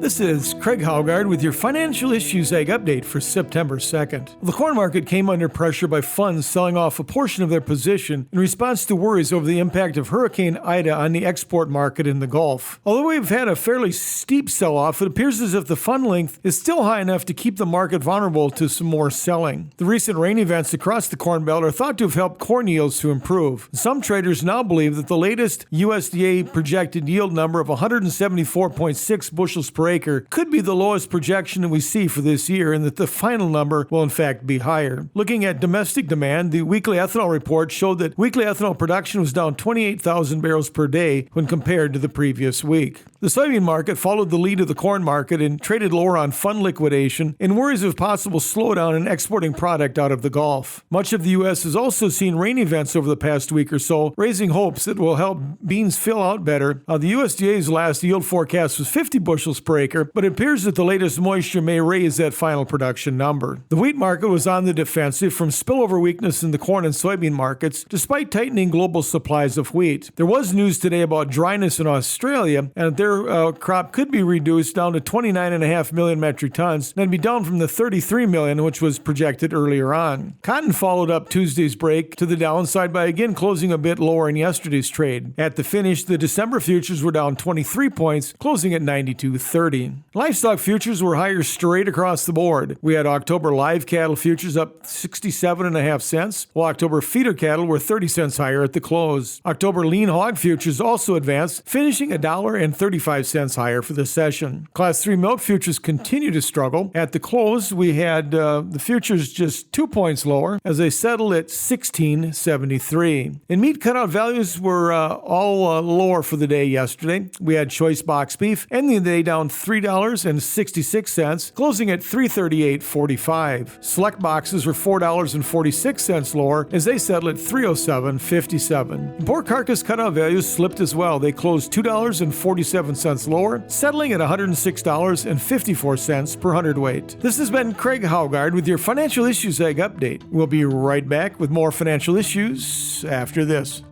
This is Craig Haugard with your Financial Issues Egg Update for September 2nd. The corn market came under pressure by funds selling off a portion of their position in response to worries over the impact of Hurricane Ida on the export market in the Gulf. Although we've had a fairly steep sell-off, it appears as if the fund length is still high enough to keep the market vulnerable to some more selling. The recent rain events across the Corn Belt are thought to have helped corn yields to improve. Some traders now believe that the latest USDA projected yield number of 174.6 bushels per acre could be the lowest projection that we see for this year, and that the final number will in fact be higher. Looking at domestic demand, the weekly ethanol report showed that weekly ethanol production was down 28,000 barrels per day when compared to the previous week. The soybean market followed the lead of the corn market and traded lower on fund liquidation and worries of possible slowdown in exporting product out of the Gulf. Much of the U.S. has also seen rain events over the past week or so, raising hopes that will help beans fill out better. The USDA's last yield forecast was 50 bushels per acre, but it appears that the latest moisture may raise that final production number. The wheat market was on the defensive from spillover weakness in the corn and soybean markets, despite tightening global supplies of wheat. There was news today about dryness in Australia, and their crop could be reduced down to 29.5 million metric tons, and be down from the 33 million, which was projected earlier on. Cotton followed up Tuesday's break to the downside by again closing a bit lower in yesterday's trade. At the finish, the December futures were down 23 points, closing at 92.30. Livestock futures were higher straight across the board. We had October live cattle futures up 67.5 cents, while October feeder cattle were 30 cents higher at the close. October lean hog futures also advanced, finishing $1.35 higher for the session. Class 3 milk futures continue to struggle. At the close, we had the futures just 2 points lower as they settled at 16.73. And meat cutout values were all lower for the day yesterday. We had choice box beef ending the day down $3.66, closing at $338.45. Select boxes were $4.46 lower as they settled at $307.57. Pork carcass cutout values slipped as well. They closed $2.47 lower, settling at $106.54 per hundredweight. This has been Craig Haugard with your Financial Issues Egg Update. We'll be right back with more financial issues after this.